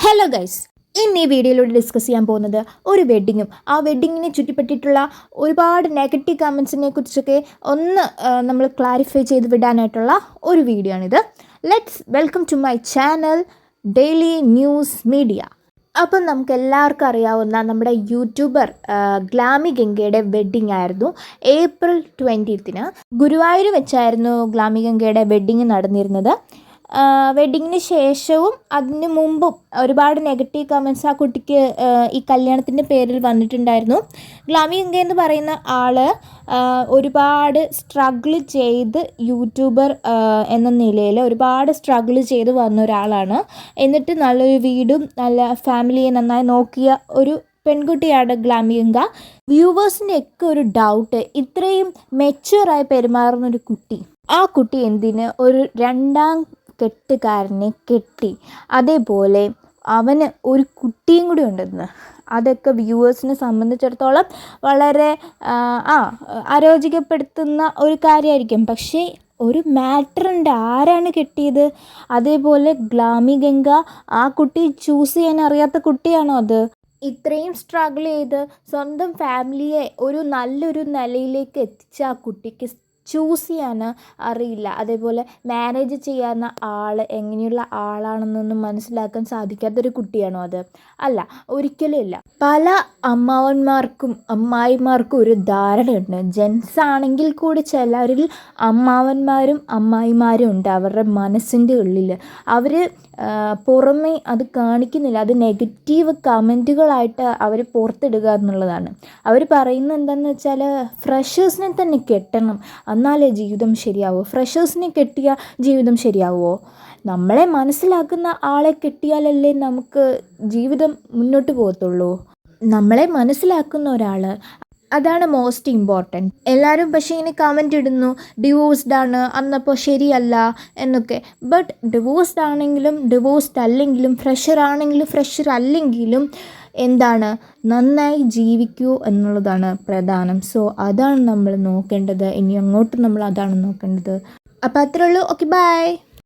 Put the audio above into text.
Hello guys, ഇന്ന് ഈ വീഡിയോയിലൂടെ ഡിസ്കസ് ചെയ്യാൻ പോകുന്നത് ഒരു വെഡ്ഡിങ്ങും ആ വെഡ്ഡിങ്ങിനെ ചുറ്റിപ്പറ്റിയിട്ടുള്ള ഒരുപാട് നെഗറ്റീവ് കമൻസിനെ കുറിച്ചൊക്കെ ഒന്ന് നമ്മൾ ക്ലാരിഫൈ ചെയ്ത് വിടാനായിട്ടുള്ള ഒരു വീഡിയോ ആണിത്. Let's welcome to my channel daily news media. അപ്പം നമുക്ക് എല്ലാവർക്കും അറിയാവുന്ന നമ്മുടെ യൂട്യൂബർ ഗ്ലാമി ഗംഗയുടെ വെഡ്ഡിങ് ആയിരുന്നു ഏപ്രിൽ 20th. ഗുരുവായൂർ വെച്ചായിരുന്നു ഗ്ലാമി ഗംഗയുടെ വെഡ്ഡിങ് നടന്നിരുന്നത്. വെഡ്ഡിങ്ങിന് ശേഷവും അതിന് മുമ്പും ഒരുപാട് നെഗറ്റീവ് കമൻസ് ആ കുട്ടിക്ക് ഈ കല്യാണത്തിൻ്റെ പേരിൽ വന്നിട്ടുണ്ടായിരുന്നു. ഗ്ലാമി ഗംഗ എന്ന് പറയുന്ന ആൾ ഒരുപാട് സ്ട്രഗിൾ ചെയ്ത് യൂട്യൂബർ എന്ന നിലയിൽ ഒരുപാട് സ്ട്രഗിൾ ചെയ്ത് വന്ന ഒരാളാണ്. എന്നിട്ട് നല്ലൊരു വീടും നല്ല ഫാമിലിയെ നന്നായി നോക്കിയ ഒരു പെൺകുട്ടിയാണ് ഗ്ലാമി ഗംഗ. വ്യൂവേഴ്സിൻ്റെയൊക്കെ ഒരു ഡൗട്ട്, ഇത്രയും മെച്യൂറായി പെരുമാറുന്നൊരു കുട്ടി, ആ കുട്ടി എന്തിന് ഒരു രണ്ടാം കെട്ടുകാരനെ കെട്ടി? അതേപോലെ അവന് ഒരു കുട്ടിയും കൂടി ഉണ്ടെന്ന്. അതൊക്കെ വ്യൂവേഴ്സിനെ സംബന്ധിച്ചിടത്തോളം വളരെ അരോചകപ്പെടുത്തുന്ന ഒരു കാര്യമായിരിക്കും. പക്ഷേ ഒരു മാറ്ററുണ്ട്, ആരാണ് കെട്ടിയത്? അതേപോലെ ഗ്ലാമി ഗംഗ ആ കുട്ടി ചൂസ് ചെയ്യാൻ അറിയാത്ത കുട്ടിയാണോ അത്? ഇത്രയും സ്ട്രഗിൾ ചെയ്ത് സ്വന്തം ഫാമിലിയെ ഒരു നല്ലൊരു നിലയിലേക്ക് എത്തിച്ച ആ കുട്ടിക്ക് ചൂസ് ചെയ്യാൻ അറിയില്ല. അതേപോലെ മാനേജ് ചെയ്യാവുന്ന ആൾ എങ്ങനെയുള്ള ആളാണെന്നൊന്നും മനസ്സിലാക്കാൻ സാധിക്കാത്തൊരു കുട്ടിയാണോ അത്? അല്ല, ഒരിക്കലും ഇല്ല. പല അമ്മാവന്മാർക്കും അമ്മായിമാർക്കും ഒരു ധാരണയുണ്ട്. ജെൻസ് ആണെങ്കിൽ കൂടി ചിലരിൽ അമ്മാവന്മാരും അമ്മായിമാരും ഉണ്ട് അവരുടെ മനസ്സിൻ്റെ ഉള്ളിൽ. അവർ പുറമേ അത് കാണിക്കുന്നില്ല. അത് നെഗറ്റീവ് കമൻറ്റുകളായിട്ട് അവർ പുറത്തിടുക എന്നുള്ളതാണ്. അവർ പറയുന്നത് എന്താണെന്ന് വെച്ചാൽ, ഫ്രഷേഴ്സിനെ തന്നെ കെട്ടണം, എന്നാലേ ജീവിതം ശരിയാവൂ. ഫ്രഷേഴ്സിനെ കെട്ടിയ ജീവിതം ശരിയാവുമോ? നമ്മളെ മനസ്സിലാക്കുന്ന ആളെ കെട്ടിയാലല്ലേ നമുക്ക് ജീവിതം മുന്നോട്ട് പോകത്തുള്ളൂ. നമ്മളെ മനസ്സിലാക്കുന്ന ഒരാൾ, അതാണ് മോസ്റ്റ് ഇമ്പോർട്ടൻറ്റ്. എല്ലാവരും പക്ഷേ ഇങ്ങനെ കമൻ്റ് ഇടുന്നു, ഡിവോഴ്സ്ഡ് ആണ് അന്നപ്പോൾ ശരിയല്ല എന്നൊക്കെ. ബട്ട് ഡിവോഴ്സ്ഡ് ആണെങ്കിലും ഡിവോഴ്സ്ഡ് അല്ലെങ്കിലും ഫ്രഷർ ആണെങ്കിലും ഫ്രഷർ അല്ലെങ്കിലും എന്താണ്, നന്നായി ജീവിക്കൂ എന്നുള്ളതാണ് പ്രധാനം. സോ അതാണ് നമ്മൾ നോക്കേണ്ടത്. ഇനി അങ്ങോട്ട് നമ്മൾ അതാണ് നോക്കേണ്ടത്. അപ്പോൾ അത്രേ ഉള്ളൂ. Okay, by.